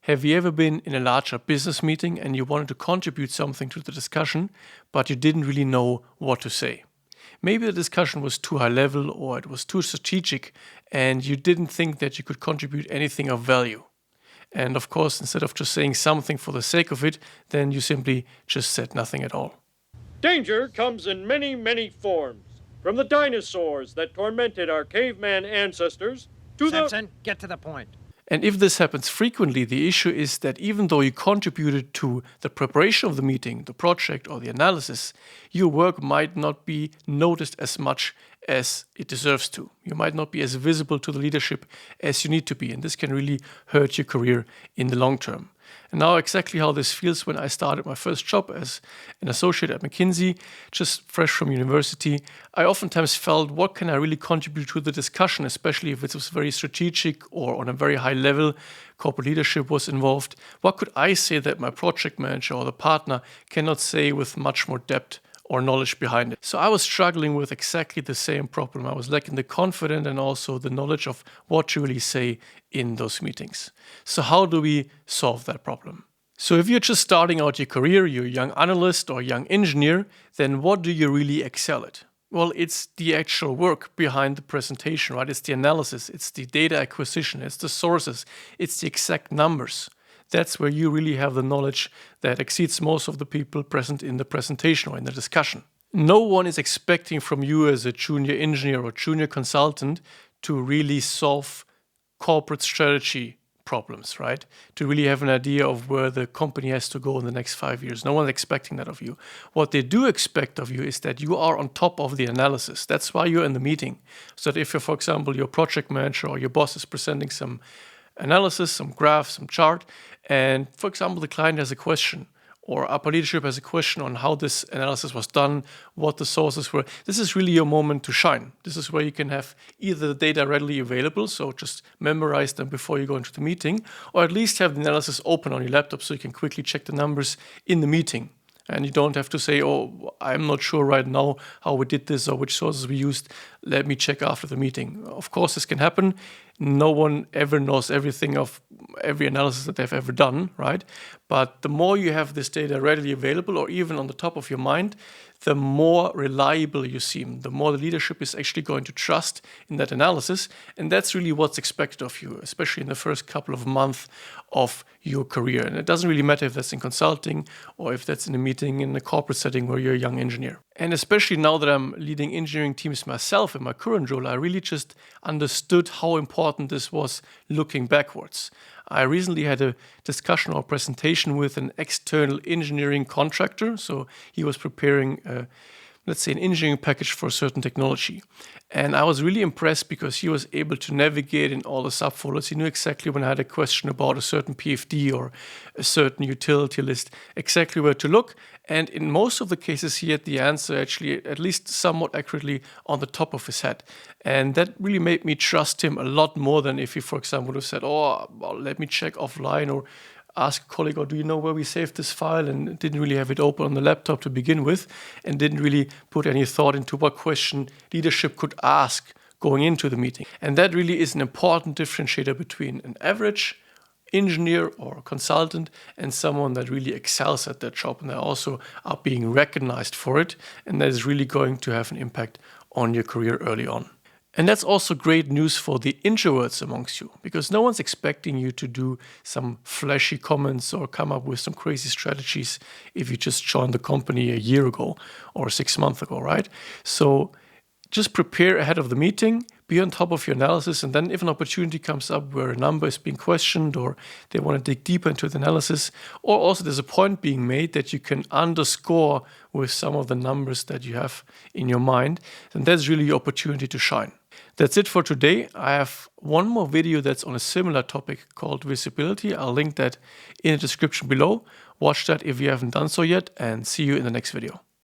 Have you ever been in a larger business meeting and you wanted to contribute something to the discussion, but you didn't really know what to say? Maybe the discussion was too high level or it was too strategic and you didn't think that you could contribute anything of value. And of course, instead of just saying something for the sake of it, then you simply just said nothing at all. Danger comes in many, many forms. From the dinosaurs that tormented our caveman ancestors to Simpson, get to the point. And if this happens frequently, the issue is that even though you contributed to the preparation of the meeting, the project, or the analysis, your work might not be noticed as much as it deserves to. You might not be as visible to the leadership as you need to be, and this can really hurt your career in the long term. And now exactly how this feels when I started my first job as an associate at McKinsey, just fresh from university. I oftentimes felt, what can I really contribute to the discussion, especially if it was very strategic or on a very high level, corporate leadership was involved. What could I say that my project manager or the partner cannot say with much more depth or knowledge behind it? So I was struggling with exactly the same problem. I was lacking the confidence and also the knowledge of what to really say in those meetings. So how do we solve that problem? So if you're just starting out your career, you're a young analyst or young engineer, then what do you really excel at? Well, it's the actual work behind the presentation, right? It's the analysis, it's the data acquisition, it's the sources, it's the exact numbers. That's where you really have the knowledge that exceeds most of the people present in the presentation or in the discussion. No one is expecting from you as a junior engineer or junior consultant to really solve corporate strategy problems, right? To really have an idea of where the company has to go in the next 5 years. No one's expecting that of you. What they do expect of you is that you are on top of the analysis. That's why you're in the meeting. So that if you're, for example, your project manager or your boss is presenting some analysis, some graph, some chart, and for example, the client has a question or upper leadership has a question on how this analysis was done, what the sources were. This is really your moment to shine. This is where you can have either the data readily available, so just memorize them before you go into the meeting, or at least have the analysis open on your laptop so you can quickly check the numbers in the meeting. And you don't have to say, oh, I'm not sure right now how we did this or which sources we used. Let me check after the meeting. Of course, this can happen. No one ever knows everything of every analysis that they've ever done, right? But the more you have this data readily available or even on the top of your mind, the more reliable you seem, the more the leadership is actually going to trust in that analysis. And that's really what's expected of you, especially in the first couple of months of your career. And it doesn't really matter if that's in consulting or if that's in a meeting in a corporate setting where you're a young engineer. And especially now that I'm leading engineering teams myself in my current role, I really just understood how important this was looking backwards. I recently had a discussion or presentation with an external engineering contractor. So he was preparing, let's say, an engineering package for a certain technology. And I was really impressed because he was able to navigate in all the subfolders. He knew exactly when I had a question about a certain PFD or a certain utility list, exactly where to look. And in most of the cases, he had the answer actually at least somewhat accurately on the top of his head. And that really made me trust him a lot more than if he, for example, would have said, oh, well, let me check offline or ask a colleague, or do you know where we saved this file, and didn't really have it open on the laptop to begin with and didn't really put any thought into what question leadership could ask going into the meeting. And that really is an important differentiator between an average engineer or consultant and someone that really excels at their job and they also are being recognized for it, and that is really going to have an impact on your career early on. And that's also great news for the introverts amongst you, because no one's expecting you to do some flashy comments or come up with some crazy strategies if you just joined the company a year ago or 6 months ago, right? So just prepare ahead of the meeting, be on top of your analysis, and then if an opportunity comes up where a number is being questioned or they want to dig deeper into the analysis, or also there's a point being made that you can underscore with some of the numbers that you have in your mind, then that's really your opportunity to shine. That's it for today. I have one more video that's on a similar topic called visibility. I'll link that in the description below. Watch that if you haven't done so yet, and see you in the next video.